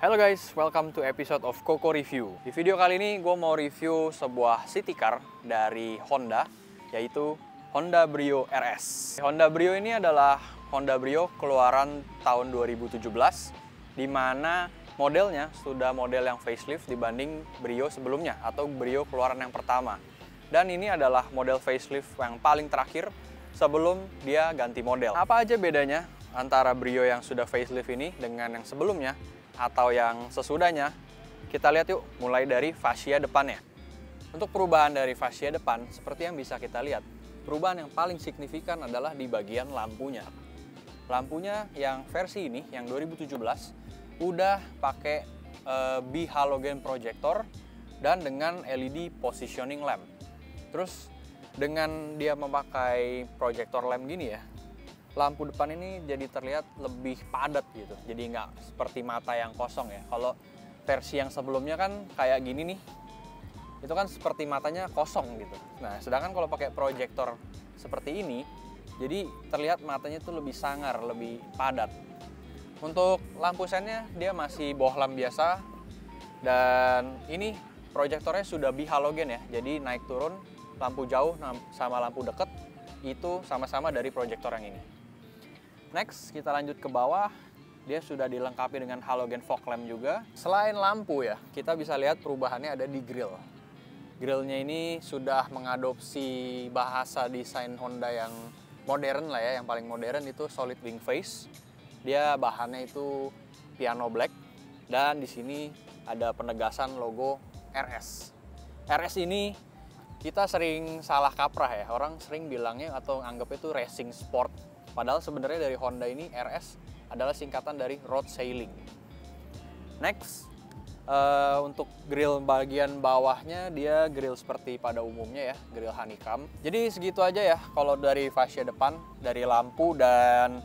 Halo guys, welcome to episode of Koko Review. Di video kali ini gue mau review sebuah city car dari Honda, yaitu Honda Brio RS. Honda Brio ini adalah Honda Brio keluaran tahun 2017, di mana modelnya sudah model yang facelift dibanding Brio sebelumnya atau Brio keluaran yang pertama. Dan ini adalah model facelift yang paling terakhir sebelum dia ganti model. Apa aja bedanya antara Brio yang sudah facelift ini dengan yang sebelumnya atau yang sesudahnya? Kita lihat yuk, mulai dari fascia depannya. Untuk perubahan dari fascia depan, seperti yang bisa kita lihat, perubahan yang paling signifikan adalah di bagian lampunya. Lampunya yang versi ini, yang 2017, udah pakai bihalogen projector dan dengan LED positioning lamp. Terus dengan dia memakai projector lamp gini ya, lampu depan ini jadi terlihat lebih padat gitu, jadi nggak seperti mata yang kosong ya. Kalau versi yang sebelumnya kan kayak gini nih, itu kan seperti matanya kosong gitu. Nah, sedangkan kalau pakai proyektor seperti ini, jadi terlihat matanya itu lebih sangar, lebih padat. Untuk lampu sennya dia masih bohlam biasa, dan ini proyektornya sudah bihalogen ya, jadi naik turun lampu jauh sama lampu deket itu sama-sama dari proyektor yang ini. Next, kita lanjut ke bawah. Dia sudah dilengkapi dengan halogen fog lamp juga. Selain lampu ya, kita bisa lihat perubahannya ada di grill. Grillnya ini sudah mengadopsi bahasa desain Honda yang modern lah ya, yang paling modern itu solid wing face. Dia bahannya itu piano black, dan di sini ada penegasan logo RS. RS ini kita sering salah kaprah ya, orang sering bilangnya atau anggapnya itu racing sport. Padahal sebenarnya dari Honda ini RS adalah singkatan dari road sailing. Next, untuk grill bagian bawahnya dia grill seperti pada umumnya ya, grill honeycomb. Jadi segitu aja ya kalau dari fascia depan, dari lampu dan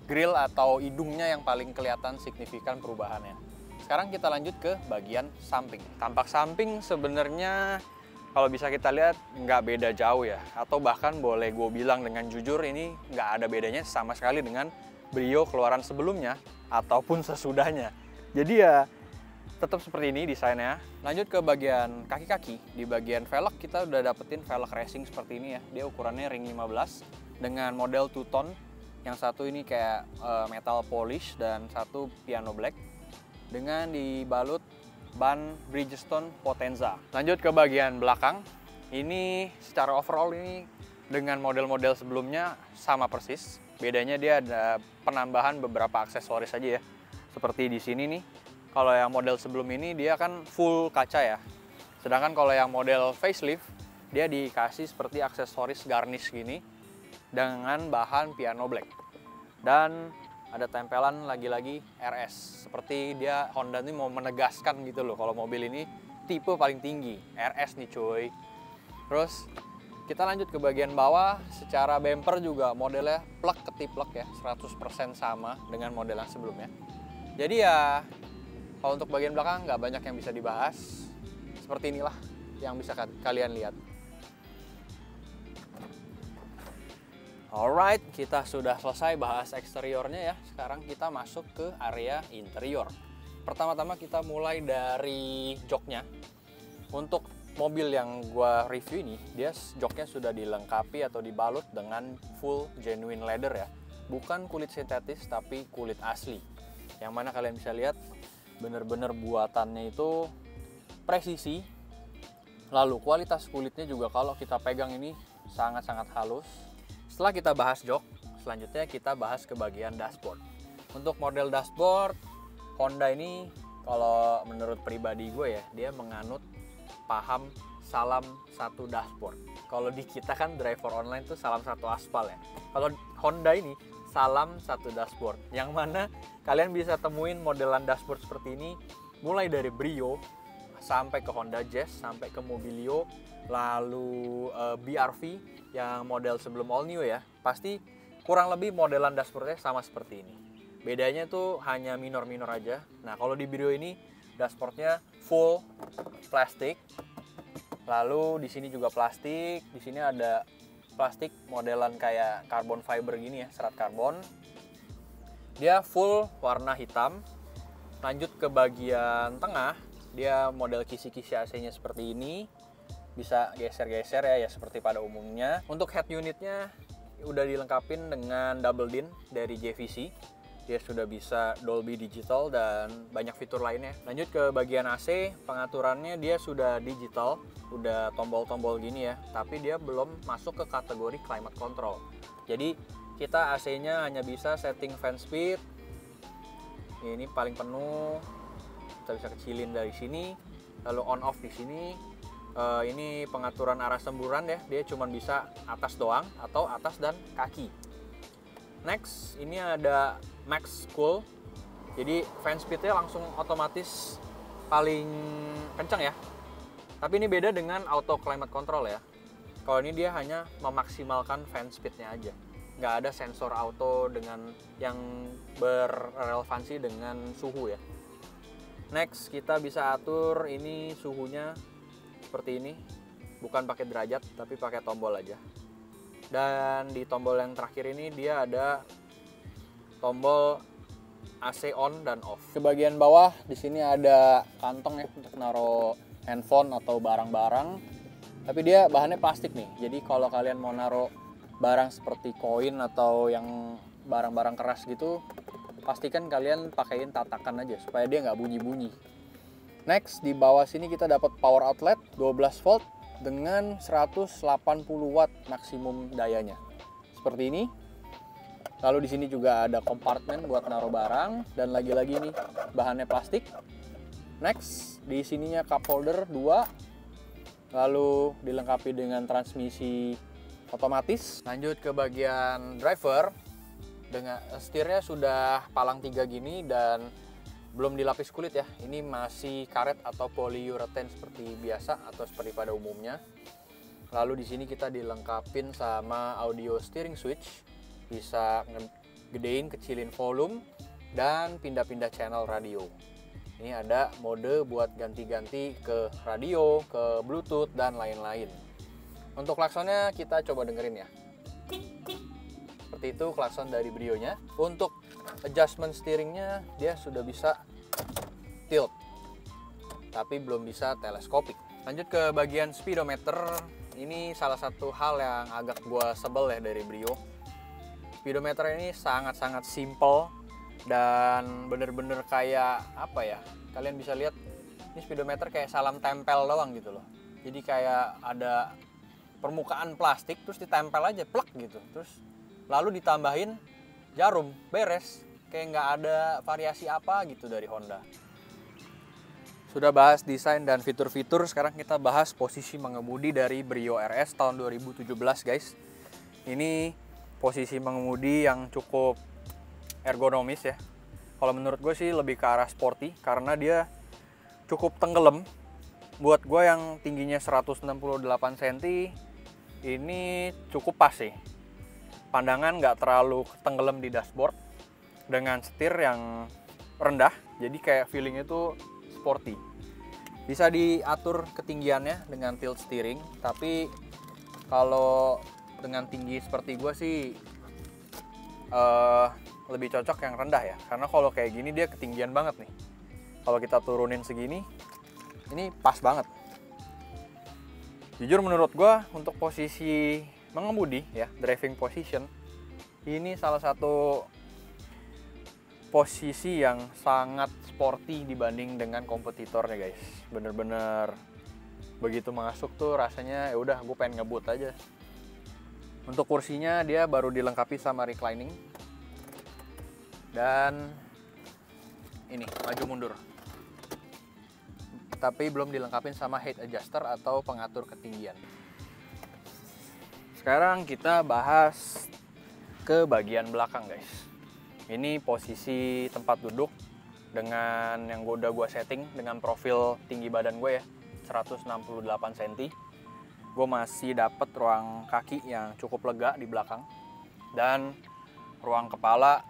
grill atau hidungnya yang paling kelihatan signifikan perubahannya. Sekarang kita lanjut ke bagian samping. Tampak samping sebenarnya kalau bisa kita lihat nggak beda jauh ya, atau bahkan boleh gue bilang dengan jujur ini nggak ada bedanya sama sekali dengan Brio keluaran sebelumnya ataupun sesudahnya. Jadi ya tetap seperti ini desainnya. Lanjut ke bagian kaki-kaki. Di bagian velg kita udah dapetin velg racing seperti ini ya. Dia ukurannya ring 15 dengan model two-tone. Yang satu ini kayak metal polish dan satu piano black dengan dibalut ban Bridgestone Potenza. Lanjut ke bagian belakang. Ini secara overall ini dengan model-model sebelumnya sama persis. Bedanya dia ada penambahan beberapa aksesoris aja ya. Seperti di sini nih. Kalau yang model sebelum ini dia kan full kaca ya. Sedangkan kalau yang model facelift dia dikasih seperti aksesoris garnish gini dengan bahan piano black. Dan ada tempelan lagi-lagi RS. Seperti dia Honda ini mau menegaskan gitu loh, kalau mobil ini tipe paling tinggi, RS nih cuy. Terus kita lanjut ke bagian bawah. Secara bumper juga modelnya plug ketiplek ya, 100% sama dengan model yang sebelumnya. Jadi ya kalau untuk bagian belakang nggak banyak yang bisa dibahas. Seperti inilah yang bisa kalian lihat. Alright, kita sudah selesai bahas eksteriornya ya. Sekarang kita masuk ke area interior. Pertama-tama kita mulai dari joknya. Untuk mobil yang gua review ini, dia joknya sudah dilengkapi atau dibalut dengan full genuine leather ya. Bukan kulit sintetis tapi kulit asli. Yang mana kalian bisa lihat bener-bener buatannya itu presisi. Lalu kualitas kulitnya juga kalau kita pegang ini sangat-sangat halus. Setelah kita bahas jok, selanjutnya kita bahas ke bagian dashboard. Untuk model dashboard, Honda ini kalau menurut pribadi gue ya, dia menganut paham salam satu dashboard. Kalau di kita kan driver online tuh salam satu aspal ya. Kalau Honda ini salam satu dashboard. Yang mana kalian bisa temuin modelan dashboard seperti ini mulai dari Brio sampai ke Honda Jazz, sampai ke Mobilio, lalu BRV yang model sebelum all new ya. Pasti kurang lebih modelan dashboardnya sama seperti ini. Bedanya tuh hanya minor-minor aja. Nah, kalau di Brio ini dashboardnya full plastik. Lalu di sini juga plastik. Di sini ada plastik modelan kayak carbon fiber gini ya, serat karbon. Dia full warna hitam. Lanjut ke bagian tengah, dia model kisi-kisi AC-nya seperti ini. Bisa geser-geser ya seperti pada umumnya. Untuk head unitnya udah dilengkapin dengan double din dari JVC. Dia sudah bisa Dolby Digital dan banyak fitur lainnya. Lanjut ke bagian AC, pengaturannya dia sudah digital, udah tombol-tombol gini ya, tapi dia belum masuk ke kategori climate control. Jadi kita AC-nya hanya bisa setting fan speed. Ini paling penuh, kita bisa kecilin dari sini, lalu on off di sini. Ini pengaturan arah semburan ya, dia cuma bisa atas doang atau atas dan kaki. Next, ini ada max cool, jadi fan speednya langsung otomatis paling kencang ya. Tapi ini beda dengan auto climate control ya. Kalau ini dia hanya memaksimalkan fan speednya aja, nggak ada sensor auto dengan yang berrelevansi dengan suhu ya. Next, kita bisa atur ini suhunya seperti ini, bukan pakai derajat tapi pakai tombol aja. Dan di tombol yang terakhir ini dia ada tombol AC on dan off. Ke bagian bawah di sini ada kantong ya untuk naruh handphone atau barang-barang. Tapi dia bahannya plastik nih. Jadi kalau kalian mau naruh barang seperti koin atau yang barang-barang keras gitu, pastikan kalian pakein tatakan aja supaya dia nggak bunyi-bunyi. Next, di bawah sini kita dapat power outlet 12 volt dengan 180 watt maksimum dayanya. Seperti ini. Lalu di sini juga ada kompartemen buat naruh barang dan lagi-lagi nih bahannya plastik. Next, di sininya cup holder 2. Lalu dilengkapi dengan transmisi otomatis. Lanjut ke bagian driver. Dengan setirnya sudah palang 3 gini dan belum dilapis kulit ya. Ini masih karet atau polyurethane seperti biasa atau seperti pada umumnya. Lalu di sini kita dilengkapin sama audio steering switch, bisa gedein kecilin volume dan pindah-pindah channel radio. Ini ada mode buat ganti-ganti ke radio, ke Bluetooth dan lain-lain. Untuk klaksonnya kita coba dengerin ya. Seperti itu klakson dari Brio-nya. Untuk adjustment steeringnya dia sudah bisa tilt, tapi belum bisa teleskopik. Lanjut ke bagian speedometer. Ini salah satu hal yang agak gua sebel ya dari Brio. Speedometer ini sangat-sangat simple dan bener-bener kayak apa ya? Kalian bisa lihat ini speedometer kayak salam tempel doang gitu loh. Jadi kayak ada permukaan plastik terus ditempel aja plek gitu. Terus lalu ditambahin jarum, beres. Kayak nggak ada variasi apa gitu dari Honda. Sudah bahas desain dan fitur-fitur, sekarang kita bahas posisi mengemudi dari Brio RS tahun 2017 guys. Ini posisi mengemudi yang cukup ergonomis ya. Kalau menurut gue sih lebih ke arah sporty karena dia cukup tenggelam. Buat gue yang tingginya 168 cm ini cukup pas sih. Pandangan nggak terlalu tenggelam di dashboard dengan setir yang rendah, jadi kayak feeling itu sporty. Bisa diatur ketinggiannya dengan tilt steering, tapi kalau dengan tinggi seperti gue sih lebih cocok yang rendah ya, karena kalau kayak gini dia ketinggian banget nih. Kalau kita turunin segini, ini pas banget. Jujur menurut gue untuk posisi mengemudi ya, driving position, ini salah satu posisi yang sangat sporty dibanding dengan kompetitornya guys. Bener-bener begitu masuk tuh rasanya ya udah gue pengen ngebut aja. Untuk kursinya dia baru dilengkapi sama reclining dan ini maju mundur, tapi belum dilengkapi sama height adjuster atau pengatur ketinggian. Sekarang kita bahas ke bagian belakang guys. Ini posisi tempat duduk dengan yang udah gue setting dengan profil tinggi badan gue ya, 168 cm. Gue masih dapet ruang kaki yang cukup lega di belakang dan ruang kepala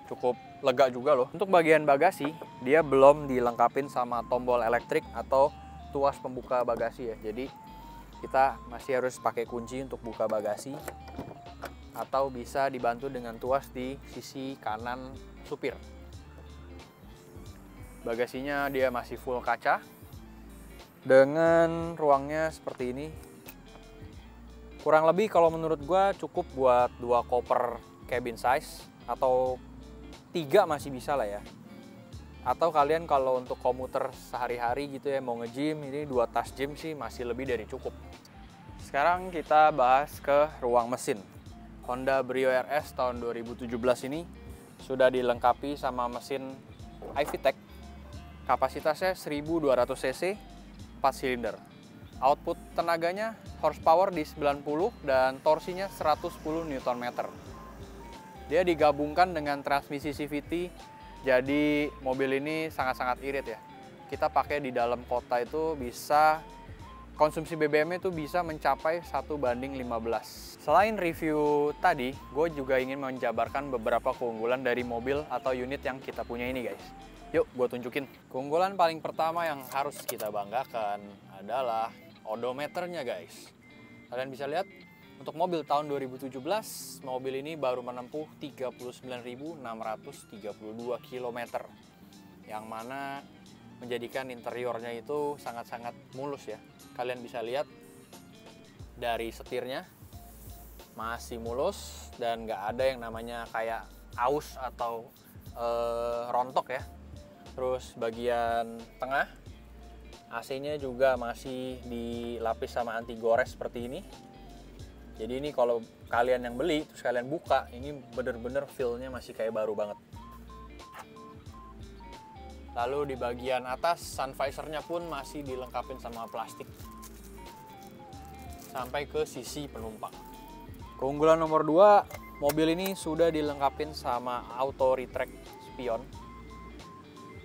cukup lega juga loh. Untuk bagian bagasi dia belum dilengkapin sama tombol elektrik atau tuas pembuka bagasi ya. Jadi kita masih harus pakai kunci untuk buka bagasi atau bisa dibantu dengan tuas di sisi kanan supir. Bagasinya dia masih full kaca dengan ruangnya seperti ini. Kurang lebih kalau menurut gua cukup buat 2 koper cabin size, atau 3 masih bisa lah ya. Atau kalian kalau untuk komuter sehari-hari gitu ya, mau nge-gym, ini 2 tas gym sih masih lebih dari cukup. Sekarang kita bahas ke ruang mesin. Honda Brio RS tahun 2017 ini sudah dilengkapi sama mesin iVTEC. Kapasitasnya 1200 cc, 4 silinder. Output tenaganya horsepower di 90 dan torsinya 110 Nm. Dia digabungkan dengan transmisi CVT, jadi mobil ini sangat-sangat irit ya. Kita pakai di dalam kota itu bisa, konsumsi BBM-nya itu bisa mencapai 1:15. Selain review tadi, gue juga ingin menjabarkan beberapa keunggulan dari mobil atau unit yang kita punya ini guys. Yuk, gue tunjukin. Keunggulan paling pertama yang harus kita banggakan adalah odometernya guys. Kalian bisa lihat, untuk mobil tahun 2017, mobil ini baru menempuh 39.632 km. Yang mana menjadikan interiornya itu sangat-sangat mulus ya. Kalian bisa lihat dari setirnya masih mulus dan nggak ada yang namanya kayak aus atau rontok ya. Terus bagian tengah AC-nya juga masih dilapis sama anti gores seperti ini. Jadi ini kalau kalian yang beli terus kalian buka, ini bener-bener feel-nya masih kayak baru banget. Lalu di bagian atas sun visor-nya pun masih dilengkapi sama plastik sampai ke sisi penumpang. Keunggulan nomor 2, mobil ini sudah dilengkapi sama auto retract spion.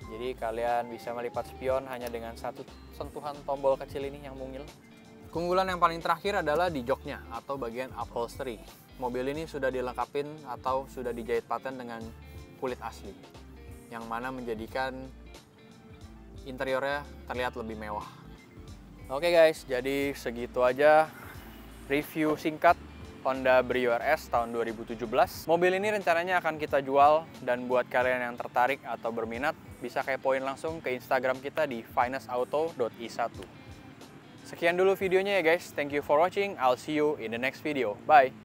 Jadi kalian bisa melipat spion hanya dengan satu sentuhan tombol kecil ini yang mungil. Keunggulan yang paling terakhir adalah di joknya atau bagian upholstery. Mobil ini sudah dilengkapi atau sudah dijahit paten dengan kulit asli, yang mana menjadikan interiornya terlihat lebih mewah. Oke guys, jadi segitu aja review singkat Honda Brio RS tahun 2017. Mobil ini rencananya akan kita jual, dan buat kalian yang tertarik atau berminat bisa kepoin langsung ke Instagram kita di finestauto.i1. Sekian dulu videonya ya guys. Thank you for watching. I'll see you in the next video. Bye.